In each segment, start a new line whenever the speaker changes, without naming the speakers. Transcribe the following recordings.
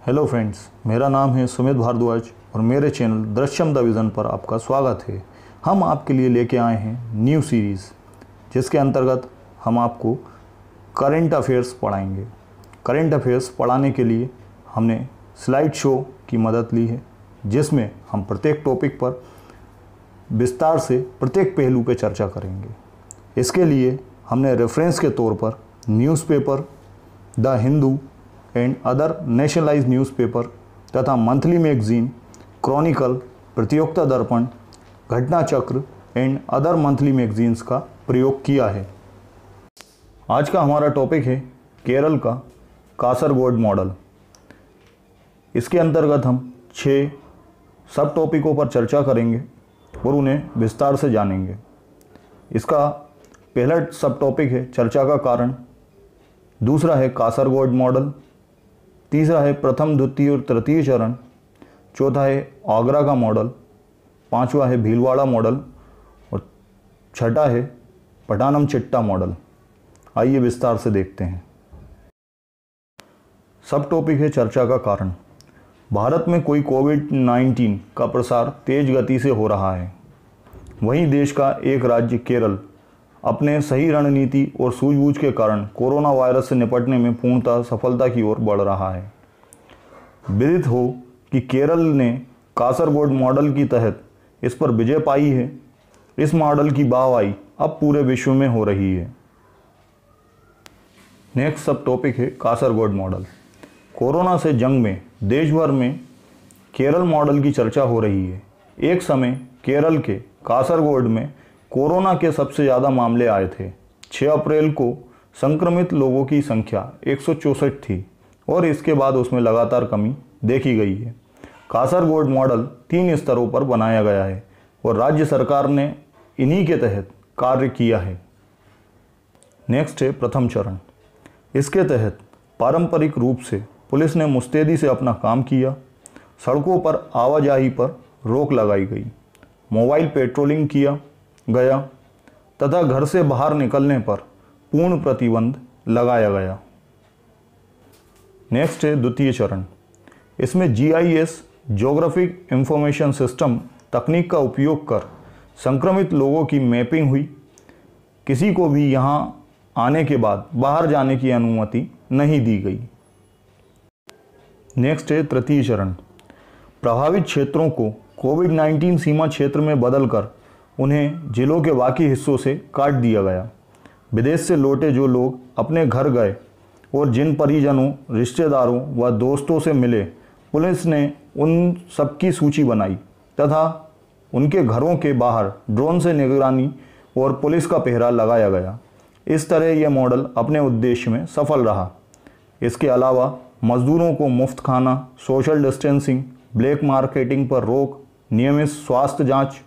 Hello friends, मेरा नाम है सुमित भारद्वाज और मेरे चैनल दृश्यम द विज़न पर आपका स्वागत है। हम आपके लिए लेके आए हैं न्यू सीरीज़, जिसके अंतर्गत हम आपको करंट अफेयर्स पढ़ाएंगे। करंट अफेयर्स पढ़ाने के लिए हमने स्लाइड शो की मदद ली है, जिसमें हम प्रत्येक टॉपिक पर विस्तार से प्रत्येक पहलू पर चर्चा करेंगे। इसके लिए हमने रेफरेंस के तौर पर newspaper the Hindu and other nationalised newspaper तथा मंथली मैगजीन क्रॉनिकल, प्रतियोगिता दर्पण, घटना चक्र एंड अदर मंथली मैगजीन्स का प्रयोग किया है। आज का हमारा टॉपिक है केरल का कासरगोड मॉडल। इसके अंतर्गत हम 6 सब टॉपिकों पर चर्चा करेंगे और उन्हें विस्तार से जानेंगे। इसका पहला सब टॉपिक है चर्चा का कारण, दूसरा है कासरगोड मॉडल, तीसरा है प्रथम, द्वितीय और तृतीय चरण, चौथा है आगरा का मॉडल, पांचवा है भीलवाड़ा मॉडल और छठा है पठानमथिट्टा मॉडल। आइए विस्तार से देखते हैं। सब टॉपिक है चर्चा का कारण। भारत में कोविड-19 का प्रसार तेज गति से हो रहा है। वहीं देश का एक राज्य केरल अपने सही रणनीति और सूझबूझ के कारण कोरोना वायरस से निपटने में पूर्णतः सफलता की ओर बढ़ रहा है। विदित हो कि केरल ने कासरगोड मॉडल की तहत इस पर विजय पाई है। इस मॉडल की वाहवाही अब पूरे विश्व में हो रही है। नेक्स्ट सब टॉपिक है कासरगोड मॉडल। कोरोना से जंग में देश भर में केरल मॉडल की चर्चा हो रही है। एक समय केरल के कासरगोड में कोरोना के सबसे ज़्यादा मामले आए थे। 6 अप्रैल को संक्रमित लोगों की संख्या 164 थी और इसके बाद उसमें लगातार कमी देखी गई है। कासरगोड मॉडल 3 स्तरों पर बनाया गया है और राज्य सरकार ने इन्हीं के तहत कार्य किया है। नेक्स्ट है प्रथम चरण। इसके तहत पारंपरिक रूप से पुलिस ने मुस्तैदी से अपना काम किया। सड़कों पर आवाजाही पर रोक लगाई गई, मोबाइल पेट्रोलिंग किया गया तथा घर से बाहर निकलने पर पूर्ण प्रतिबंध लगाया गया। नेक्स्ट है द्वितीय चरण। इसमें GIS ज्योग्राफिक इंफॉर्मेशन सिस्टम तकनीक का उपयोग कर संक्रमित लोगों की मैपिंग हुई। किसी को भी यहां आने के बाद बाहर जाने की अनुमति नहीं दी गई। नेक्स्ट है तृतीय चरण। प्रभावित क्षेत्रों को कोविड-19 सीमा क्षेत्र में बदलकर उन्हें जिलों के बाकी हिस्सों से काट दिया गया। विदेश से लौटे जो लोग अपने घर गए और जिन परिजनों, रिश्तेदारों व दोस्तों से मिले, पुलिस ने उन सबकी सूची बनाई तथा उनके घरों के बाहर ड्रोन से निगरानी और पुलिस का पहरा लगाया गया। इस तरह यह मॉडल अपने उद्देश्य में सफल रहा। इसके अलावा मजदूरों को मुफ्त खाना, सोशल डिस्टेंसिंग, ब्लैक मार्केटिंग पर रोक, नियमित स्वास्थ्य जांच,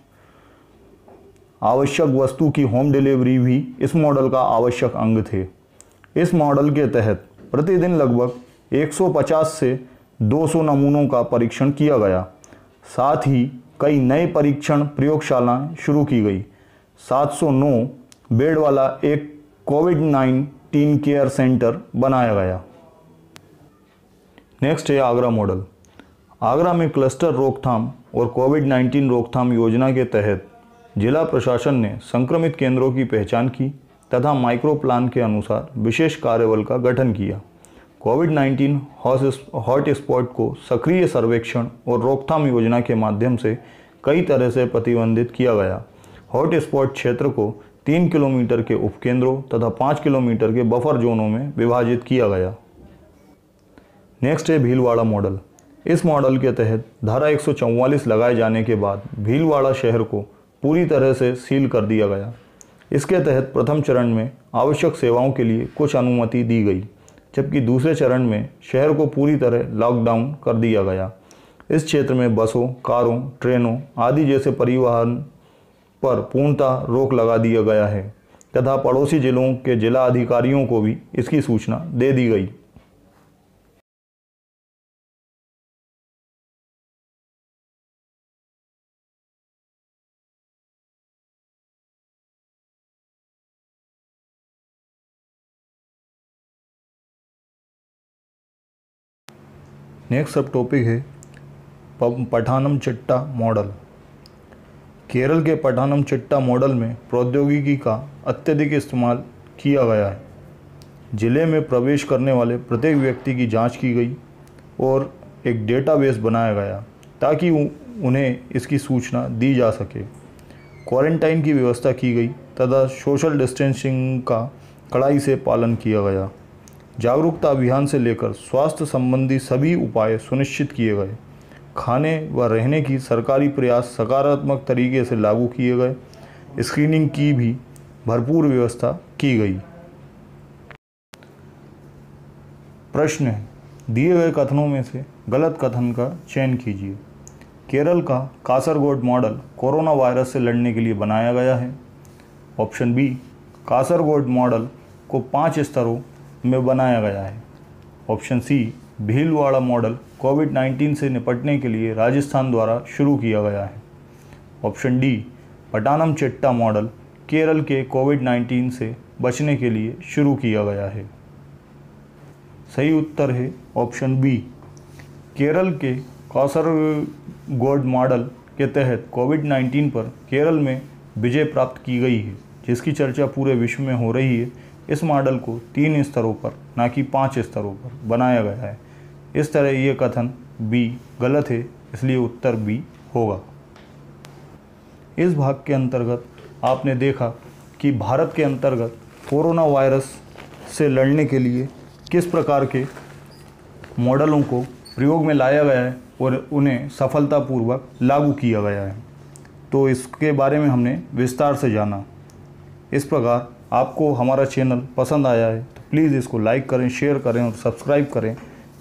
आवश्यक वस्तु की होम डिलीवरी भी इस मॉडल का आवश्यक अंग थे। इस मॉडल के तहत प्रतिदिन लगभग 150 से 200 नमूनों का परीक्षण किया गया। साथ ही कई नए परीक्षण प्रयोगशालाएं शुरू की गई। 709 बेड वाला एक कोविड-19 केयर सेंटर बनाया गया। नेक्स्ट है आगरा मॉडल। आगरा में क्लस्टर रोकथाम और कोविड-19 रोकथाम योजना के तहत जिला प्रशासन ने संक्रमित केंद्रों की पहचान की तथा माइक्रो प्लान के अनुसार विशेष कार्यबल का गठन किया। कोविड-19 हॉट स्पॉट को सक्रिय सर्वेक्षण और रोकथाम योजना के माध्यम से कई तरह से प्रतिबंधित किया गया। हॉट स्पॉट क्षेत्र को 3 किलोमीटर के उपकेंद्रों तथा 5 किलोमीटर के बफर जोनों में विभाजित किया गया। नेक्स्ट है भीलवाड़ा मॉडल। इस मॉडल के तहत धारा 144 लगाए जाने के बाद भीलवाड़ा शहर को पूरी तरह से सील कर दिया गया। इसके तहत प्रथम चरण में आवश्यक सेवाओं के लिए कुछ अनुमति दी गई, जबकि दूसरे चरण में शहर को पूरी तरह लॉकडाउन कर दिया गया। इस क्षेत्र में बसों, कारों, ट्रेनों आदि जैसे परिवहन पर पूर्णतः रोक लगा दिया गया है तथा पड़ोसी जिलों के जिला अधिकारियों को भी इसकी सूचना दे दी गई। नेक्स्ट सब टॉपिक है पठानमथिट्टा मॉडल। केरल के पठानमथिट्टा मॉडल में प्रौद्योगिकी का अत्यधिक इस्तेमाल किया गया है। ज़िले में प्रवेश करने वाले प्रत्येक व्यक्ति की जांच की गई और एक डेटाबेस बनाया गया ताकि उन्हें इसकी सूचना दी जा सके। क्वारंटाइन की व्यवस्था की गई तथा सोशल डिस्टेंसिंग का कड़ाई से पालन किया गया। जागरूकता अभियान से लेकर स्वास्थ्य संबंधी सभी उपाय सुनिश्चित किए गए। खाने व रहने की सरकारी प्रयास सकारात्मक तरीके से लागू किए गए। स्क्रीनिंग की भी भरपूर व्यवस्था की गई। प्रश्न है, दिए गए कथनों में से गलत कथन का चयन कीजिए। केरल का कासरगोड मॉडल कोरोना वायरस से लड़ने के लिए बनाया गया है। ऑप्शन बी, कासरगोड मॉडल को 5 स्तरों में बनाया गया है। ऑप्शन सी, भीलवाड़ा मॉडल कोविड-19 से निपटने के लिए राजस्थान द्वारा शुरू किया गया है। Option D, Pathanamthitta model Kerala के कोविड-19 से बचने के लिए शुरू किया गया है। सही उत्तर है ऑप्शन बी। केरल के कासरगोड मॉडल के तहत कोविड-19 पर केरल में विजय प्राप्त की गई है, जिसकी चर्चा पूरे विश्व में हो रही है। इस मॉडल को 3 स्तरों पर न कि 5 स्तरों पर बनाया गया है। इस तरह ये कथन बी गलत है, इसलिए उत्तर बी होगा। इस भाग के अंतर्गत आपने देखा कि भारत के अंतर्गत कोरोना वायरस से लड़ने के लिए किस प्रकार के मॉडलों को प्रयोग में लाया गया है और उन्हें सफलतापूर्वक लागू किया गया है। तो इसके बारे में हमने विस्तार से जाना। इस प्रकार आपको हमारा चैनल पसंद आया है तो प्लीज़ इसको लाइक करें, शेयर करें और सब्सक्राइब करें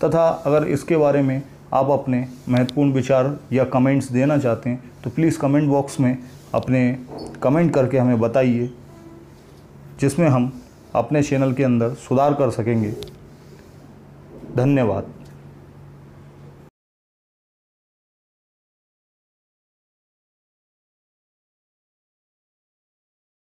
तथा अगर इसके बारे में आप अपने महत्वपूर्ण विचार या कमेंट्स देना चाहते हैं तो प्लीज़ कमेंट बॉक्स में अपने कमेंट करके हमें बताइए, जिसमें हम अपने चैनल के अंदर सुधार कर सकेंगे। धन्यवाद।